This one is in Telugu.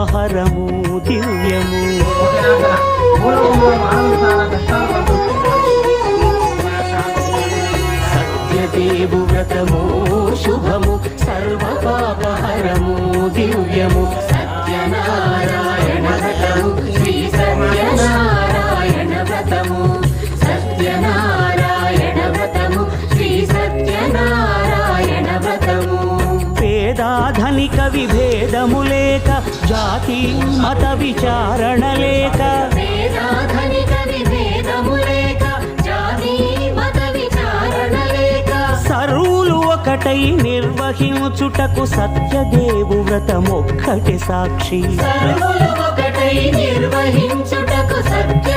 పాపహరము దివ్యము సత్యదేవు వ్రతము శుభము సర్వ పాపహరము దివ్యము సత్యనారాయణ వ్రతము శ్రీ సత్యనారాయణ వ్రతము సత్యనారాయణ వ్రతము శ్రీ సత్యనారాయణ వ్రతము పేదాధనిక విభేదము లేక జాతి మత విచారణ లేక పేదాధనిక విభేదము లేక జాతి మత విచారణ లేక సర్వులు ఒకటై నిర్వహించుటకు సత్యదేవు వ్రతమొక్కటి సాక్షి సర్వులు ఒకటై నిర్వహించుటకు సత్య